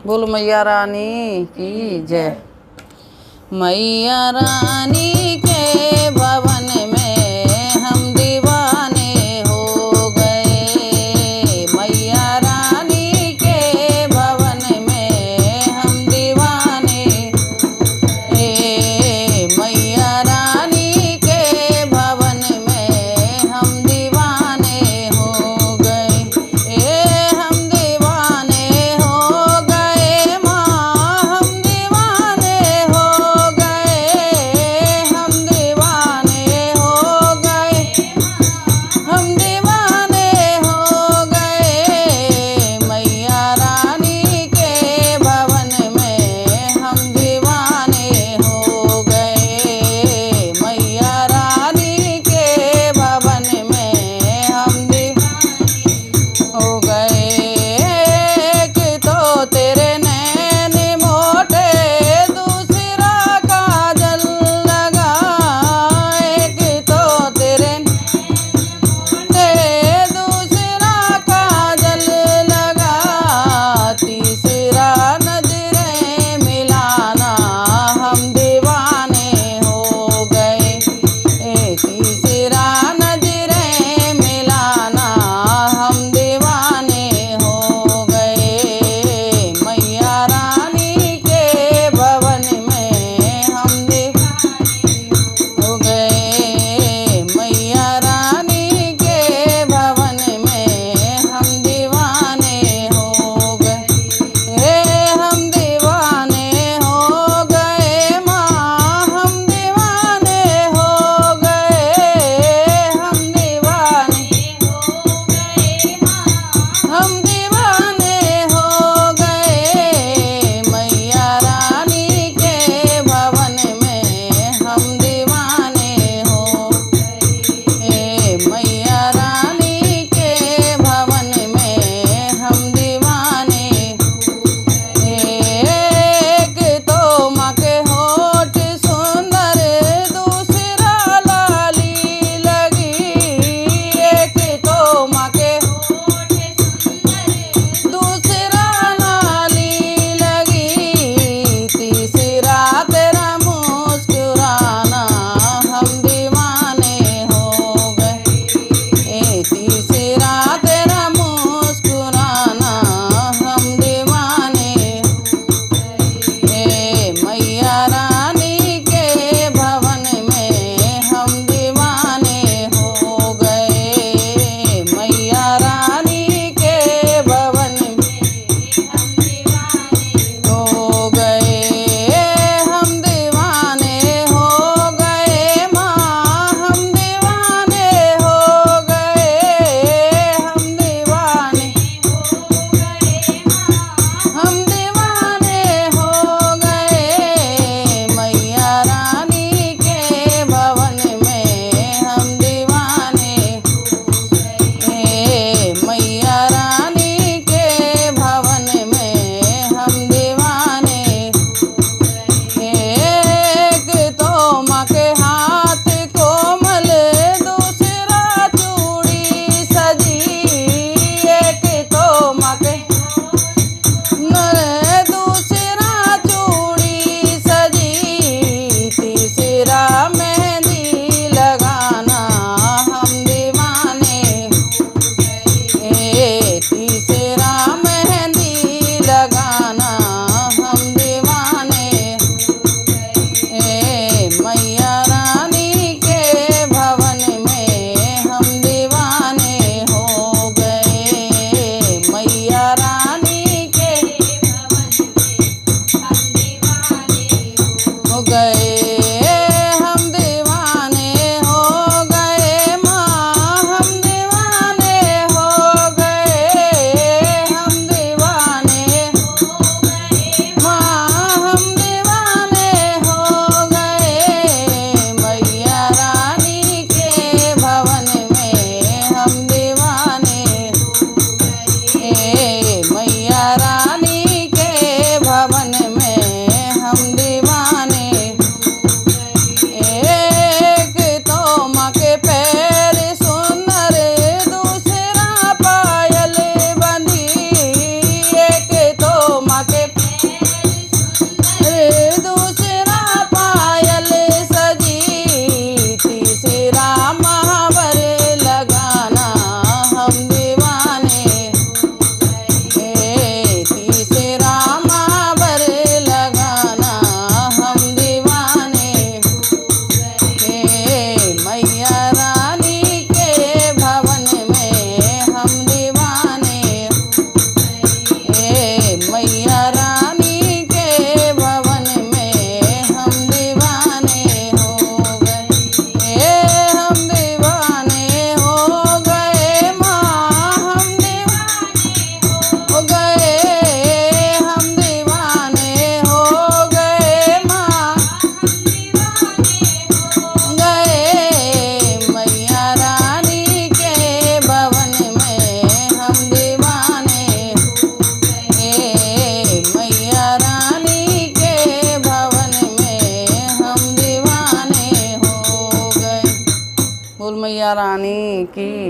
बोलो मैया रानी की जय। मैया रानी के भवन में हम दीवाने हो गए। मैया रानी के भवन में हम दीवाने। मैया रानी के भवन में हम दीवाने हो गए। हम दीवाने हो गए माँ, हम दीवाने हो गए। हम दीवाने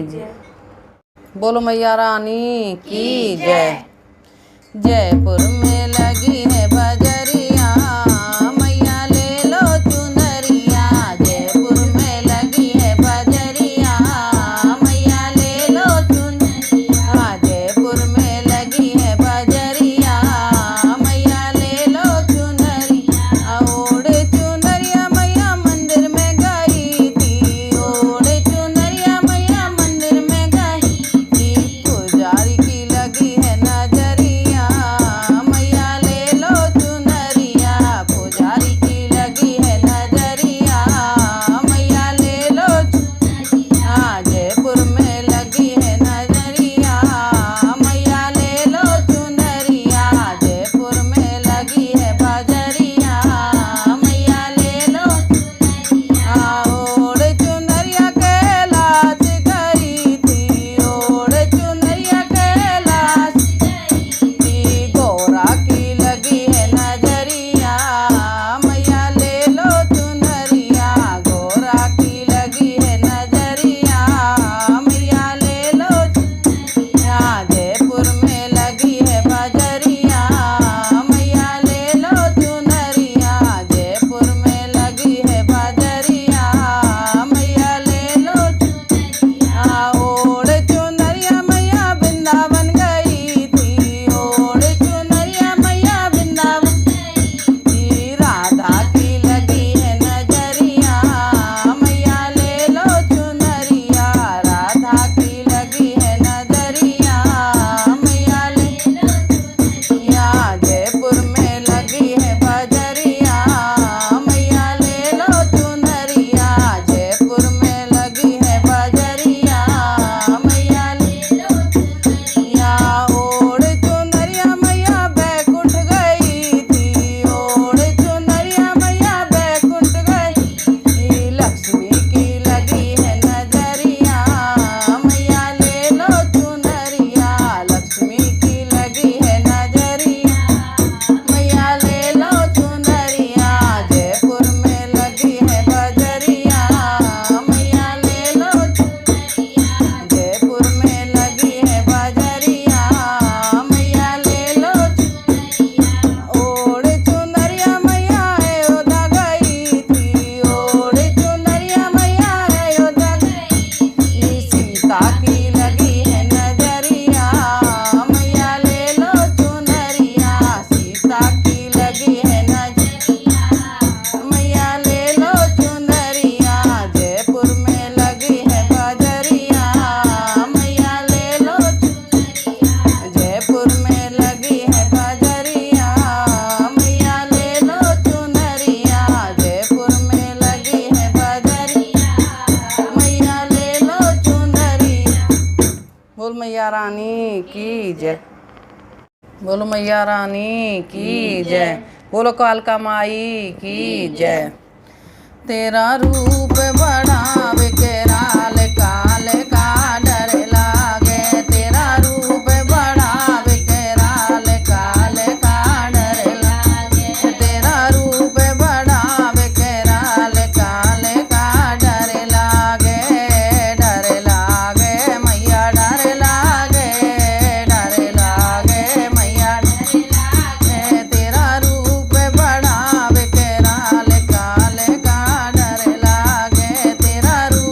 जय। बोलो मैया रानी की जय। जयपुर में लगी है बजरिया, मैया ले लो चुनरिया। जयपुर में लगी है बजरिया, मैया ले लो चुनरिया। जयपुर में लगी है बजरिया, मैया ले लो चुनरिया। ओढ़ चुनरिया मैया मंदिर में गई थी, ओढ़ चुनरिया मैया मंदिर में गई थी। पुजारी की लगी है नजरिया, मैया ले लो चुनरिया। पुजारी की लगी है नजरिया, मैया ले लो चुनरिया। जयपुर में लगी है नजरिया, मैया ले लो चुनरिया। जयपुर में लगी है बजरिया, मैया ले लो चुनरिया। ओढ़ चुनरिया कैलाश गई थी, ओढ़ चुनरिया कैलाश गई थी। गौरा की लगी है नजरिया, मैया ले लो चुनरिया। गौरा की लगी है नजरिया, मैया ले लो चुनरिया। जयपुर में लगी है बजरिया, मैया ले लो चुनरिया। जयपुर में लगी है बजरिया, मैया ले लो चुनरिया। ओढ़ चुनरिया मैया वृंदावन गई थी, ओढ़ चुनरिया मैया वृंदावन गई थी। राधा की लगी है नजरिया, मैया ले लो चुनरिया। राधा की लगी है नजरिया, मैया ले लो चुनरिया। जयपुर में लगी है बजरिया, मैया ले लो चुनरिया। जयपुर में लगी है बजरिया, मैया ले लो चुनरिया। ओढ़ चुनरिया मैया बैकुंठ गई थी, ओढ़ चुनरिया मैया बैकुंठ गई। लक्ष्मी की लगी है नजरिया, मैया ले लो चुनरिया। लक्ष्मी की लगी है नजरिया, मैया ले लो चुनरिया। जयपुर में लगी है बजरिया, मैया ले लो चुनरिया। जयपुर में लगी है बजरिया, मैया ले लो चुनरिया। ओढ़ चुनरिया मैया अयोध्या गई थी, ओढ़ चुनरिया मैया अयोध्या गई थी। सीता की लगी है नजरिया, मैया ले लो चुनरिया। सीता की लगी है नजरिया, मैया ले लो चुनरिया। जयपुर में लगी है बजरिया, मैया ले लो चुनरिया। जयपुर में लगी है बजरिया, मैया ले लो चुनरिया। जयपुर में लगी है बजरिया, मैया ले लो चुनरिया। बोल मैया रानी की जय। बोलो मैया रानी की जय। बोलो कालका माई की जय। तेरा रूप बड़ा विकराल, काल का डर लागे। तेरा रूप बड़ा विकराल, काल का डर लागे। तेरा रूप बड़ा विकराल, काल का डर लागे। डर लागे मैया, डर लागे, डर लागे मैया, डर लागे। तेरा रूप बड़ा विकराल, काल का डर लागे। तेरा रूप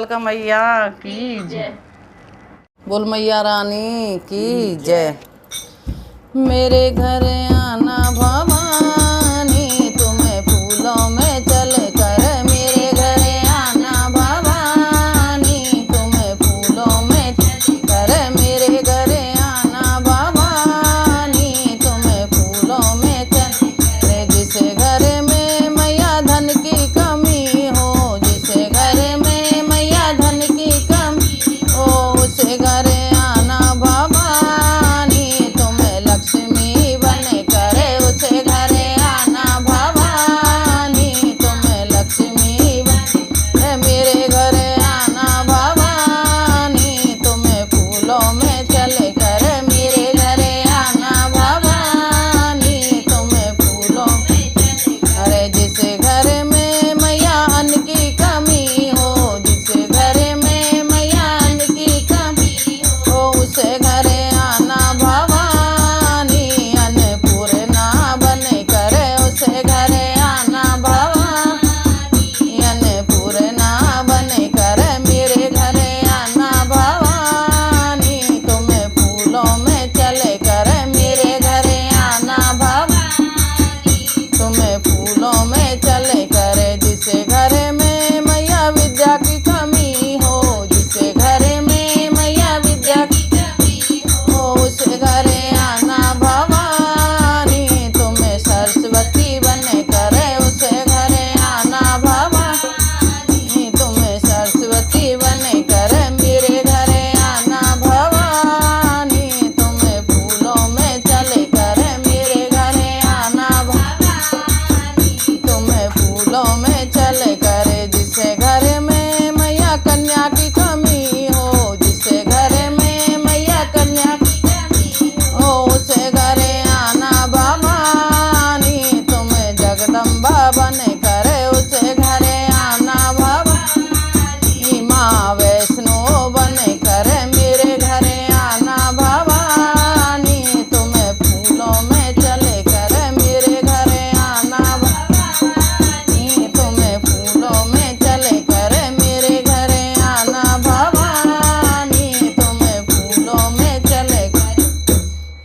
कालका मैया की जय। बोल मैया रानी की जय। मेरे घर आना भवानी, तुम्हें फूलों में चले कर। मेरे घर आना भवानी, तुम्हें फूलों में चले कर। मेरे घर आना भवानी, तुम्हें फूलों में चले कर। जिसे घर में मैया धन की कमी हो, जिसे घर में मैया धन की कमी हो, उसे घर आना भवानी, तुम्हें लक्ष्मी बने करे। उसे घर आना भवानी, तुम्हें लक्ष्मी बने। मेरे घर आना भवानी, तुम्हें फूलों में चले कर। मेरे घर आना भवानी, तुम्हें फूलों में चले कर। जिसे घर में मैया अन्न की कमी हो, जिसे घर में मैया अन्न की कमी हो, उसे घर आना भवानी, अन्नपूर्णा बने करे। उसे घर आना भवानी, अन्नपूर्णा बने करे। मेरे घर आना भवानी, तुम्हें फूलों में चले कर। मेरे घर आना भवानी, तुम्हें फूलों में चले कर। जिसे घर में मैया विद्या की कमी हो, जिसे घर में मैया विद्या की कमी हो, उसे घर आना भवानी, तुम्हें सरस्वती बने करे। उसे घर आना भवानी, तुम्हें सरस्वती बने कर। मेरे घर आना भवानी, तुम्हें फूलों में चले कर। मेरे घर आना भवानी, तुम्हें फूलों में चले कर। जिसे घर में मैया कन्या की कमी हो, जिसे घर में मैया कन्या की कमी हो, उसे घर आना भवानी, तुम्हें जगदम्बा बने करे। उसे घर आना भवानी, माँ वैष्णो बने करे। मेरे घर आना भवानी, तुम्हें फूलों में चले कर। मेरे घर आना भवानी, तुम्हें फूलों में चले कर। मेरे घर आना भवानी, तुम्हें फूलों में चले कर।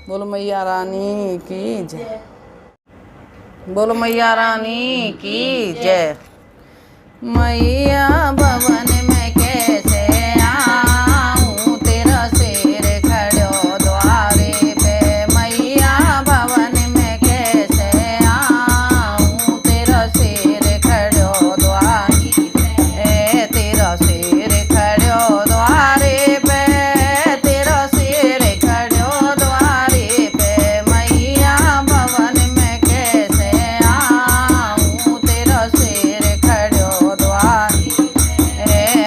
बोलो मैया रानी की जय। बोलो मैया रानी की जय। मैया भवन में कैसे आऊं, तेरा सिर खड़ो द्वारे पे। मैया भवन में कैसे आऊं, तेरा सिर खड़ो द्वारे पे। तेरा सिर खड़ो द्वारे पे, तेरा सिर खड़ो द्वारे पे। मैया भवन में कैसे आऊं, तेरा सिर खड़ो द्वारे पे।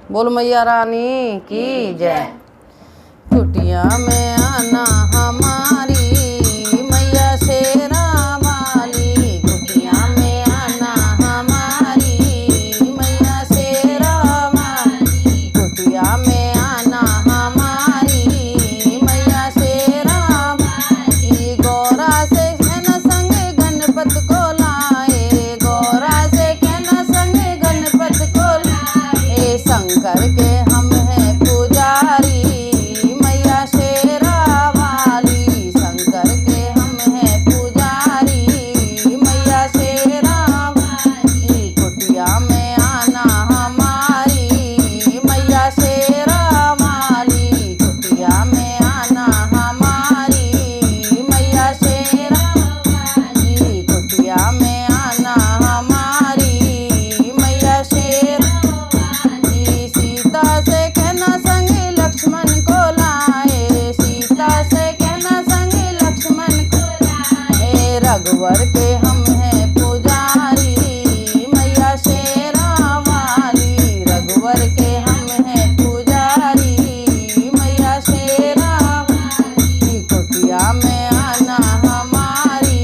बोल मैया रानी की जय। कुटिया में आना हमारी मैया शेरा वाली, कुटिया में आना हमारी मैया शेरा वाली, कुटिया में आना हमारी मैया शेरा वाली। गौरा से कहना संग गणपत को लाए, गौरा से कहना संग गणपत को लाए। शंकर के हम हैं पुजारी मैया शेरा वाली, शंकर के हम हैं पुजारी मैया शेरा वाली। कुटिया में आना हमारी मैया शेरा वाली, कुटिया में आना हमारी मैया शेरा वाली, कुटिया में आना हमारी मैया शेरा वाली। सीता से कहना संग लक्ष्मण को लाए, सीता से कहना संग लक्ष्मण को लाए। रघुवर के हम हैं पुजारी मैया शेरा वाली, रघुवर के हम हैं पुजारी मैया शेरा वाली। कुटिया में आना हमारी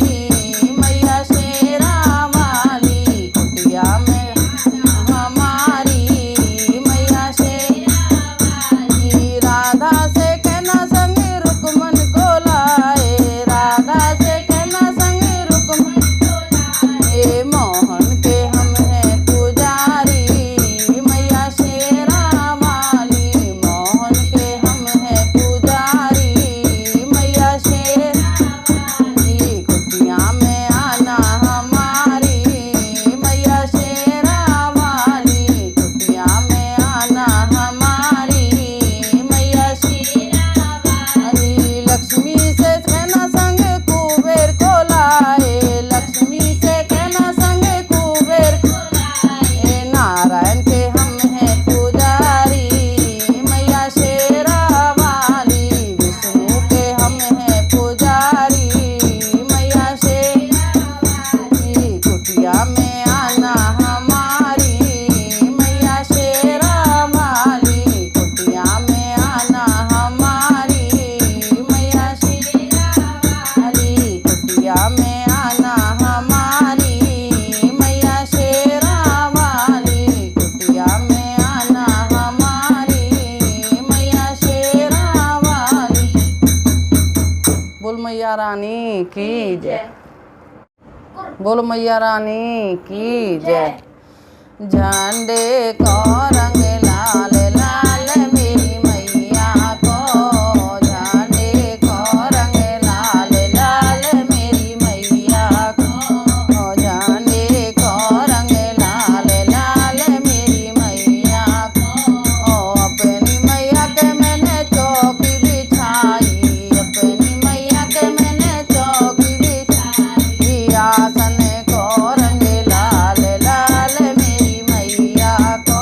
मैया शेरा वाली, कुटिया में आना हमारी मैया शेरा वाली। राधा से कहना संग रुक्मन को लाए, राधा से कहना संग रुक्मन को लाए। मोहन के हम हैं पुजारी मैया शेरा वाली, मोहन के हम हैं पुजारी मैया शेरा वाली। कुटिया में आना हमारी मैया शेरा वाली, कुटिया में आना हमारी मैया शेरा वाली। लक्ष्मी से कहना संग कुबेर को लाए, लक्ष्मी से कहना संग कुबेर को लाए। नारायण के हम हैं पुजारी मैया शेरा वाली, विष्णु के हम हैं पुजारी मैया शेरा वाली। कुटिया में आना हमारी मैया शेरा वाली, कुटिया में आना हमारी मैया शेरा वाली, कुटिया में आना हमारी मैया शेरा वाली, कुटिया में आना हमारी मैया शेरा वाली। बोल मैया रानी की जय। बोल मैया रानी की जय। झंडे को रंग लाल लाल मेरी मैया को, झंडे को रंग लाल लाल मेरी मैया को, झंडे को रंग लाल लाल मेरी मैया को। अपनी मैया के मैंने चौकी बिछाई, अपनी मैया के मैंने चौकी बिछाई। आसन को रंग लाल लाल मेरी मैया को,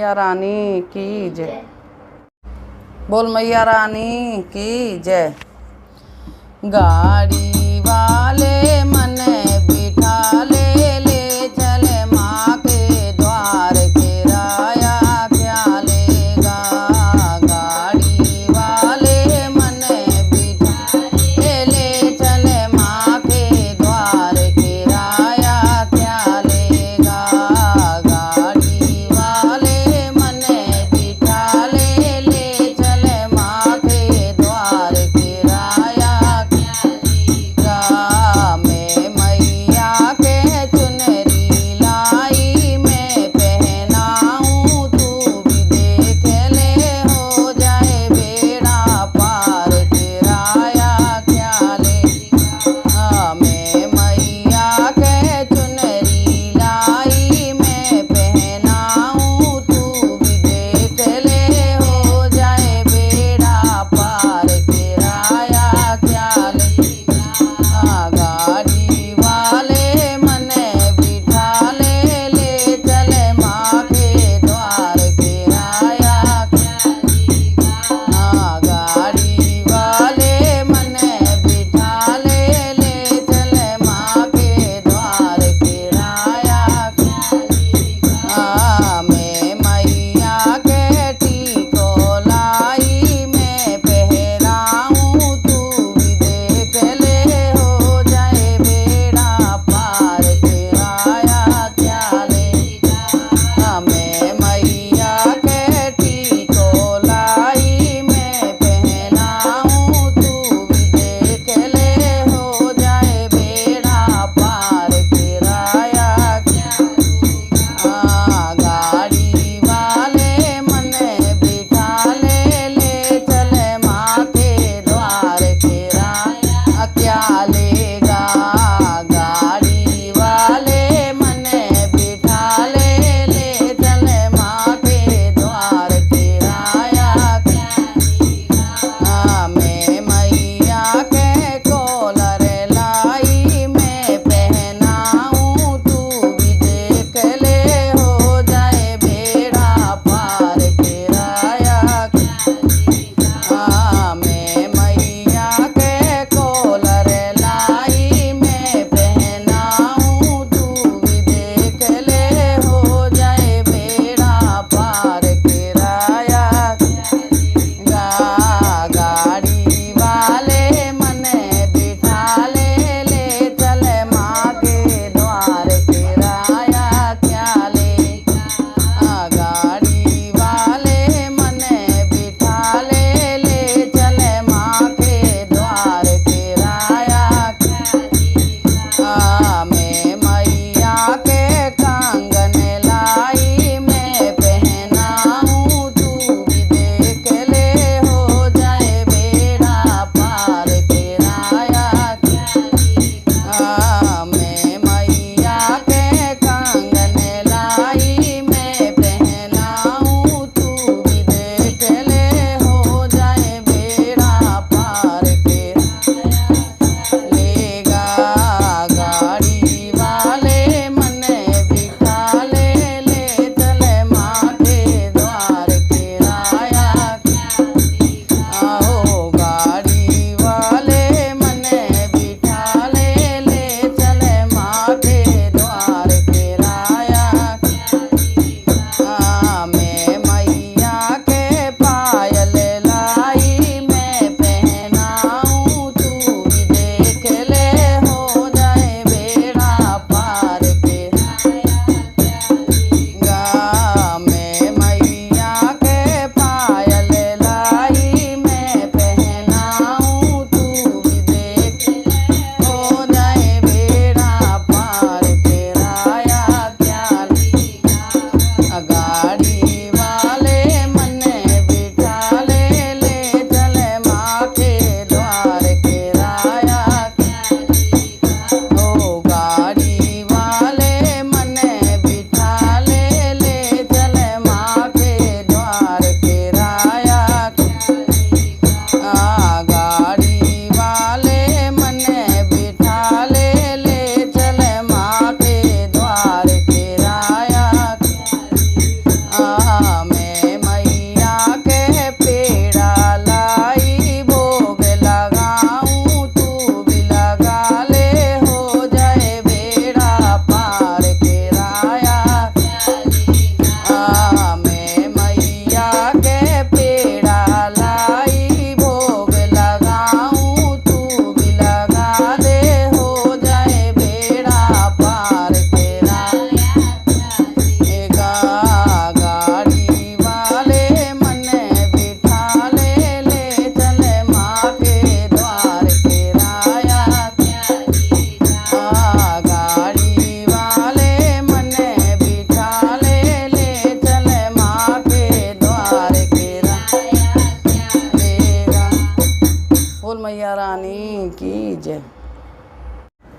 मैया रानी की जय। बोल मैया रानी की जय। गाड़ी वाले मन बिठा ले चले माँ के द्वार किराया क्या लेगा। गाड़ी वाले मन बिठा ले चले माँ के द्वार किराया क्या लेगा। गाड़ी वाले मन बिठा ले चले माँ के द्वार किराया क्या लेगा।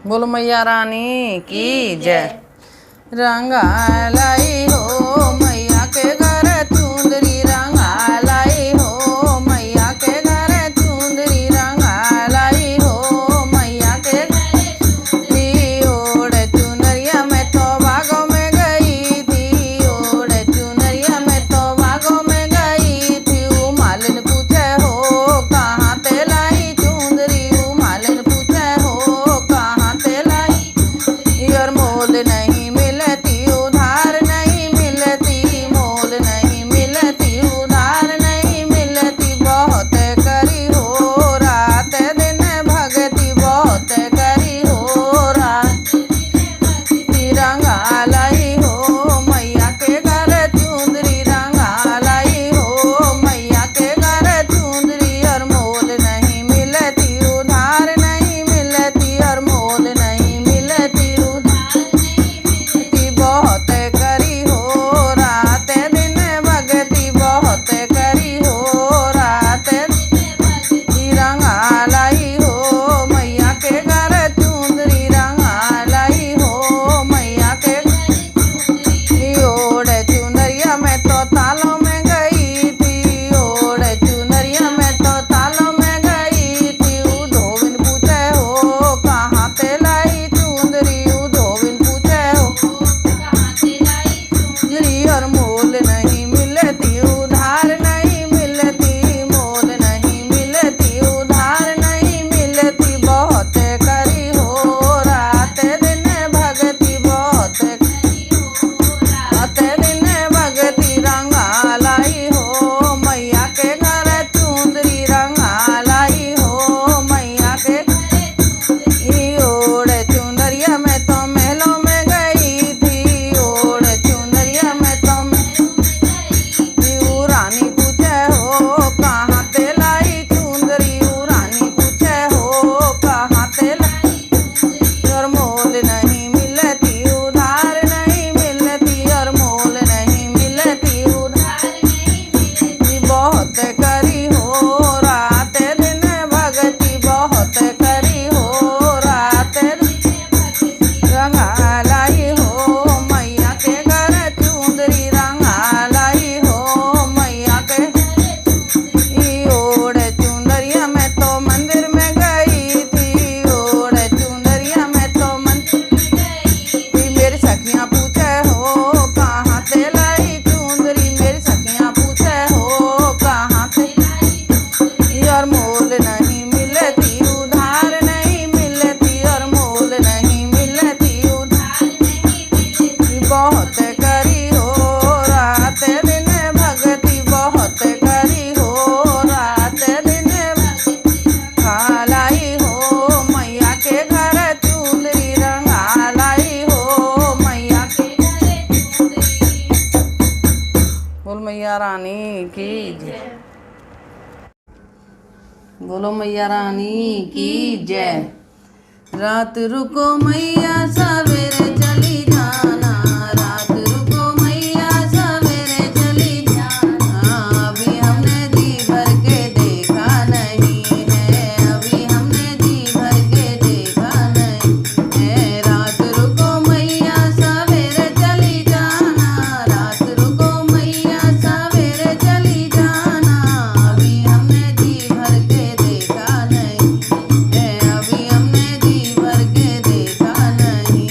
बोलो मैया रानी की जय। रंगा लाई हो मैया के घर चुंदरी, रंगा लाई हो मैया के घर चुंदरी, रंगा लाई हो मैया के घर ओढ़ चुनरिया में तो बागों में गई थी, ओढ़ चुनरिया में तो बागों में गई थी। मालिन पूछे हो कहाँ ते लाई चुंदरी, मालिन पूछे हो कहाँ ते लाई। और मोल नहीं मिलती उधार नहीं मिलती, मोल नहीं मिलती उधार नहीं मिलती। बहुत करी हो रात दिन भगती, बहुत करी हो रात। रंगा लाई हो मैया के घर चुंदरी, रंगा लाई हो मैया के घर चुंदरी। और मोल नहीं मिलती उधार नहीं मिलती, और मोल नहीं मिलती उधार नहीं मिलती। बहुत करी हो रात दिन भगती, बहुत करी हो रात दिन भगती। रंगा लाई हो मैया के घर चुंदरी, रंगा लाई हो मैया के ओढ़ चुनरिया में तो तालों में गई थी, ओढ़ चुनरिया में तो तालों में गई थी। धोबिन पूछे हो कहाँ ते लाई चुंदरी, धोबिन पूछे हो कहाँ ते लाई चुंदरी। और मोल नहीं मिलती उधार नहीं मिलती, मोल नहीं मिलती उधार नहीं मिलती। बहुत करी हो रात दिन भगती, बहुत रात दिन भगती। रंगा लाई हो मैया के घर चुंदरी, रंगा लाई हो मैया के ओढ़ चुनरिया में तो महलों में गई थी, ओढ़ चुनरिया में तो रानी पूछे हो कहाँ ते लाई चुंदरी, रानी पूछे हो कहाँ ते लाई। और मोल नहीं मिलती उधार नहीं मिलती, और मोल नहीं मिलती उधार नहीं मिलती। बहुत करी हो रात दिन भगती, बहुत करी हो रात दिन भगती। रंगा लाई हो मैया के घर चुंदरी, रंगा लाई हो मैया के ओढ़ चुनरिया में तो मंदिर में गई थी, ओढ़ चुनरिया में तो मंदिर में गई थी। मेरी सखियाँ पूछे हो कहाँ ते लाई चुंदरी, मेरी सखियाँ पूछे हो कहाँ ते लाई। और मोल नहीं मिलती उधार नहीं मिलती, और मोल नहीं मिलती उधार नहीं मिलती। बहुत करी हो रात दिन भगती, बहुत करी हो रात दिन भगती। रंगा लाई हो मैया के घर चुंदरी, रंगा लाई हो मैया के घर चुंदरी। बोल मैया रानी की जय। बोलो मैया रानी की जय। रात रुको मैया सवेरे चली जाना, रात रुको मैया सवेरे चली जाना। अभी हमने जी भर के देखा नहीं है, अभी हमने जी भर के देखा नहीं है। रात रुको मैया सवेरे चली जाना, रात रुको मैया सवेरे चली जाना। अभी हमने जी भर के देखा नहीं है, अभी हमने जी भर के देखा नहीं।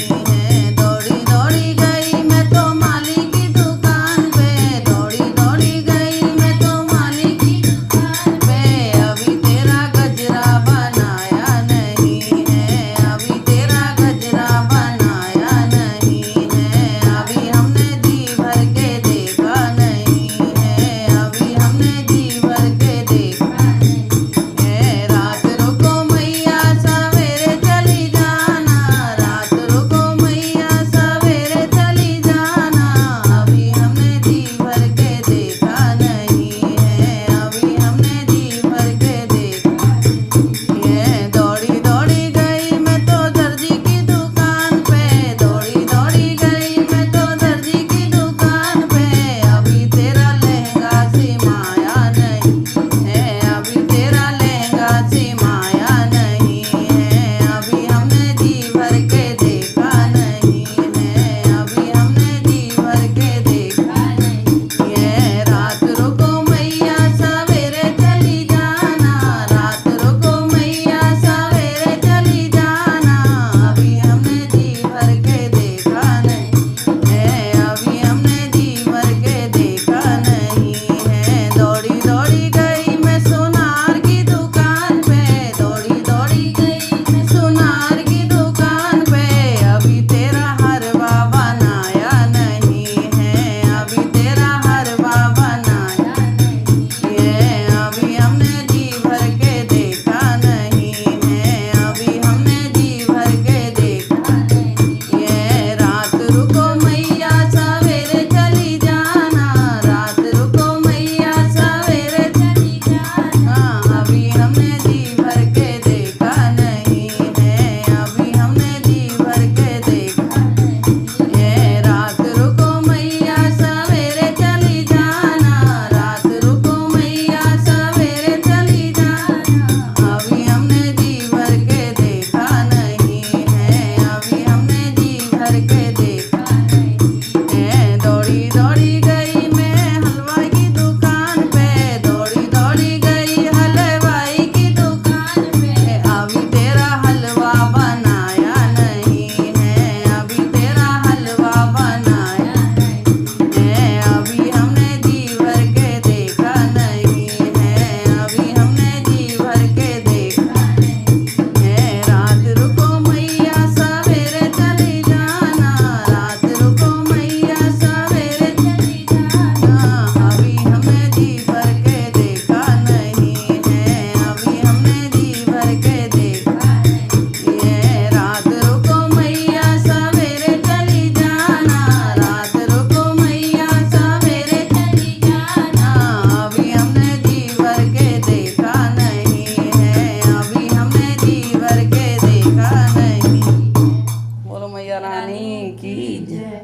की जय।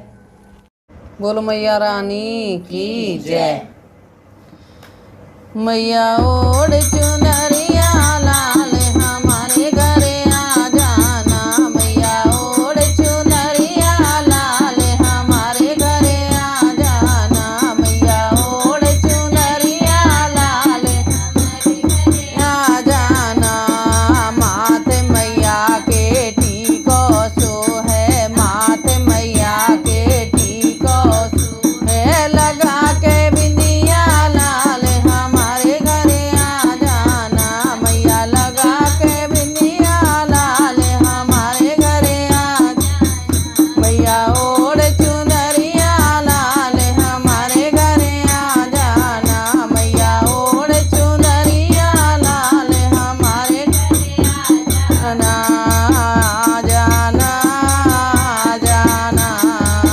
बोलो मैया रानी की जय। मैया ओढ़ चुनरिया लाल हमारे घरे आ जाना। मैया ओढ़ चुनरिया लाल हमारे घरे आ जाना। मैया ओढ़ चुनरिया लाल आ जाना। माथे मैया के टीको सो है, माथे मैया के टीको सो है। लगा के बिंदिया लाल हमारे घरे आ जाना। मैया लगा के बिंदिया लाल हमारे घरे आ जाना। मैया ओढ़ चुनरिया लाल हमारे घरे आ जाना। मैया ओढ़ चुनरिया लाल हमारे घरे आ जाना। आ जाना, आ जाना,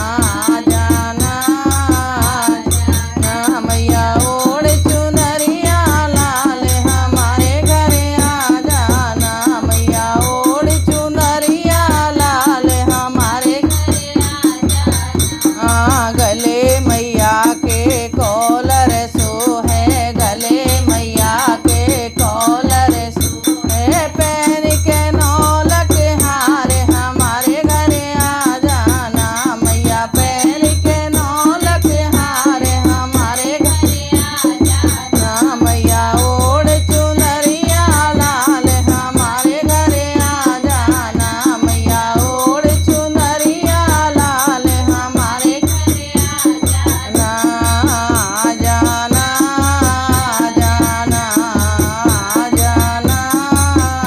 आ जाना, आ जाना। मैया ओढ़ चुनरिया लाल हमारे घरे आ जाना। मैया ओढ़ चुनरिया लाल हमारे घरे आ जाना। गले मैया के कॉलर सो है, गले मैया के कॉलर सो है। पहन के नौलक हार हमारे घरे आ जाना। मैया पहन के नौलक हार हमारे घरे आ जाना। मैया ओढ़ चुनरिया लाल हमारे घरे आ जाना। मैया ओढ़ चुनरिया लाल हमारे घरे आ जाना। आ जाना, आ जाना, आ जाना,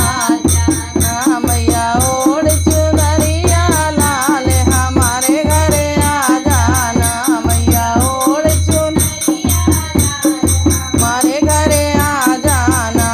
आ जाना। मैया ओढ़ चुनरिया लाल हमारे घरे आ जाना। मैया ओढ़ चुनरिया हमारे घरे आ जाना।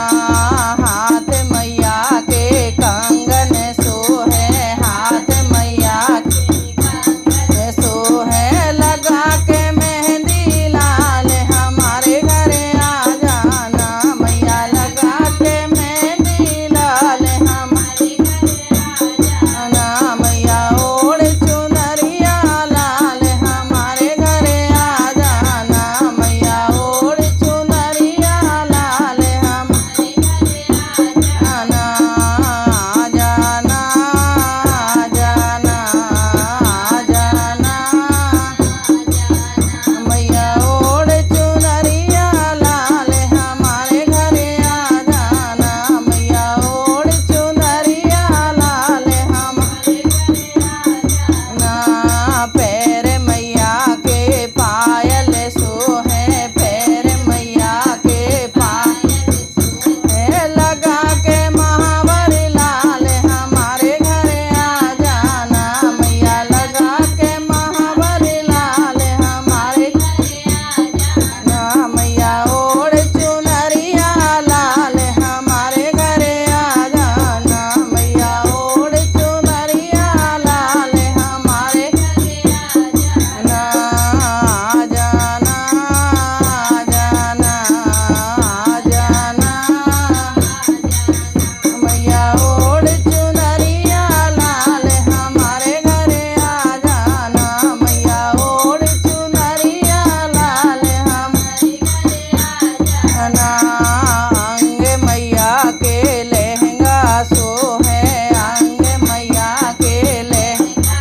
हाथ मैया के कंगन सो है, हाथ मैया के कंगन सो है। लगा के मेहंदी लाल हमारे घरे आ जाना। मैया लगा के मेहंदी लाल हमारे घरे आ जाना। मैया ओढ़ चुनरिया लाल हमारे घरे आ जाना। मैया ओढ़ चुनरिया लाल हमारे घरे आ जाना। आ जाना, आ जाना, आ जाना, आ जाना। मैया ओढ़ चुनरिया लाल हमारे घरे आ जाना। मैया ओढ़ चुनरिया लाल हमारे घरे आ जाना। पैर मैया के पायल सो है, पैर मैया के पायल सो है। लगा के महावर लाल हमारे घरे आ जाना। मैया लगा के महावर लाल हमारे घरे आ जाना। मैया ओढ़ चुनरिया लाल हमारे घरे आ जाना। मैया ओढ़ चुनरिया लाल हमारे घरे आ जाना। आ जाना, आ जाना, आ जाना, आ जाना। मैया ओढ़ चुनरिया लाल हमारे घरे आ जाना। मैया ओढ़ चुनरिया लाल हमारे घरे आ जाना। अंग मैया के लहंगा सो है, अंग मैया के लहंगा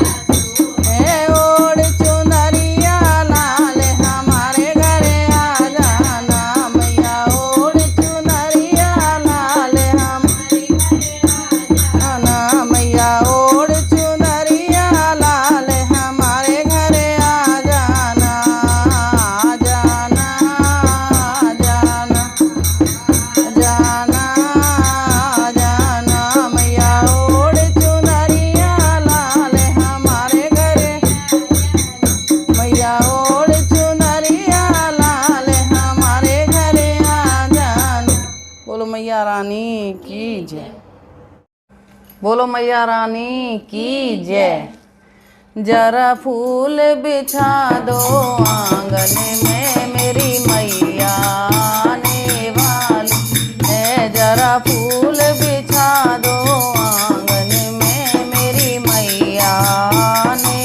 सो है। ओढ़ चुनरिया लाल हमारे घरे आ जाना। मैया ओढ़ चुनरिया लाल हमारे घरे आ जाना। मैया ओढ़ चुनरिया लाल हमारे घरे आ जाना। आ जाना, आ जाना, आ जाना, आ जाना। मैया ओढ़ चुनरिया लाल हमारे घरे। मैया ओढ़ चुनरिया लाल हमारे घरे आ जाना। बोलो मैया रानी की जय। बोलो मैया रानी की जय। जरा फूल बिछा दो आंगन में, मेरी मैया आने वाली है। जरा फूल बिछा दो आंगन में, मेरी मैया आने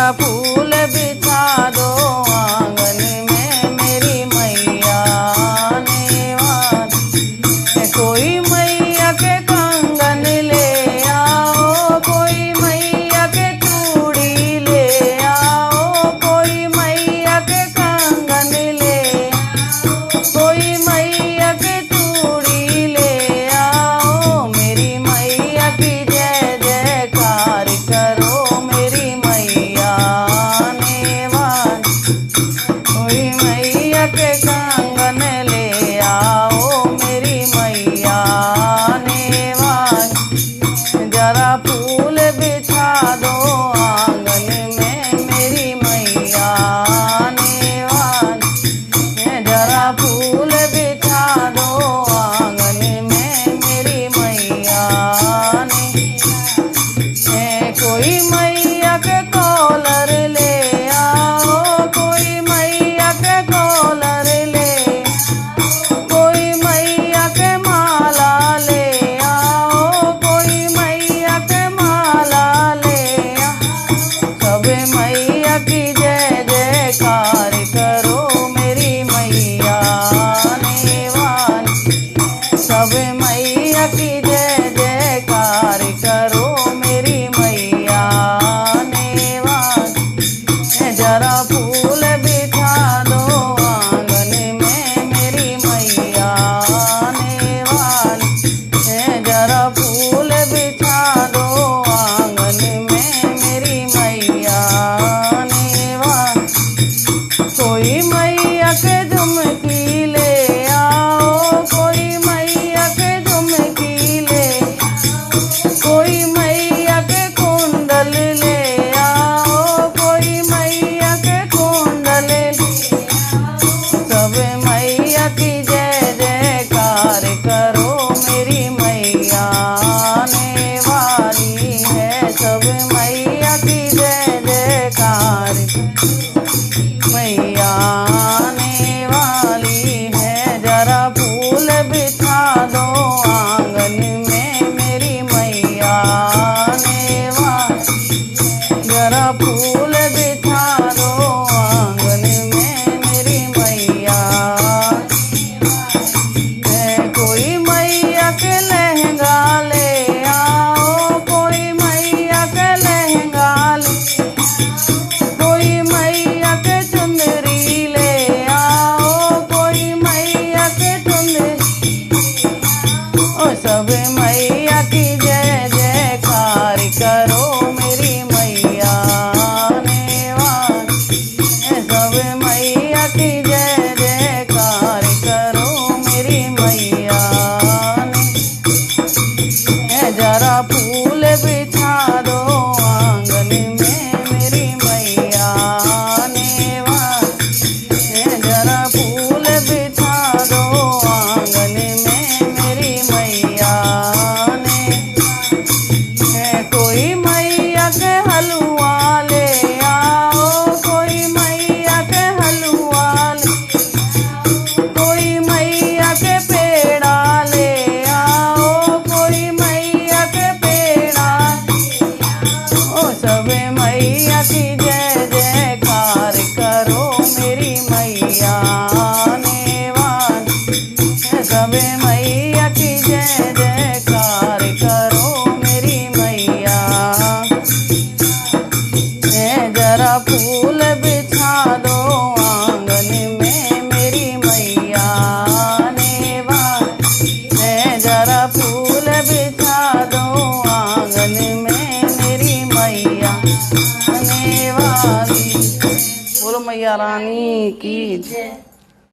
जरा फूल बिछा दो आंगन में मेरी मैया आने वाली। कोई मैया के कंगन ले आओ, कोई मैया के चूड़ी ले आओ, कोई मैया के कंगन ले आओ, कोई मैया के चूड़ी ले आओ। मेरी मैया की जय जयकार करो, मेरी मैया आने वाली। कोई मैया के कंगन ले आओ, मेरी मैया आने वाली। जरा फूल बिछा दो आंगन में मेरी मैया आने वाली। जरा फूल बिछा दो आंगन में मेरी मैया आने। कोई मैया के कॉलर ले आओ, कोई मैया के कॉलर ले, कोई मैया के माला ले आओ, कोई मैया के माला ले आओ। सब मैया की जय जयकार करो, मेरी मैया आने वाली। सब मैया की जय जयकार करो, मेरी मैया आने वाली। जरा फूल बिछा दो आंगन में मेरी मैया आने वाली। जरा फूल बिछा दो आंगन में मेरी मैया आने वाली। कोई मैया के झुमकी ले आओ, कोई मैया के झुमकी ले, कोई मैया के कुंडल ले आओ, कोई मैया के कुंडल ले आओ। सब मैया की जय जयकार करो, मेरी मैया आने वाली है। सब मैया की जय जयकार, मैया आने वाली है। जरा फूल बिछा दो आंगन में मेरी मैया आने वाली। जरा फूल बिछा दो आंगन में मेरी मैया। कोई मैया के लहंगा ले आओ, कोई मैया के लहंगा ले, कोई मैया के चुंदरी ले आओ, कोई मैया के चुंदरी। ओ सब मैया की जय जयकार करो, मेरी मैया आने वाली। सब मैया की जय जयकार करो, मेरी मैया आने। जरा फूल बिछा दो आंगन में मेरी मैया आने वाली। जरा फूल बिछा दो आंगन में मेरी मैया आने। कोई मैया के हलवा ले आओ, कोई मैया के हलवा ले, कोई मैया के पेड़ा ले आओ, कोई मैया के पेड़ा। ओ सब मैया की जय जयकार करो, मेरी मैया आने वाली। सब मैया की जय जयकार करो, मेरी मैया। जरा फूल बिछा दो आंगन में मेरी मैया आने वाली। जरा फूल बिछा दो आंगन में मेरी मैया आने वाली। बोलो मैया रानी की जय।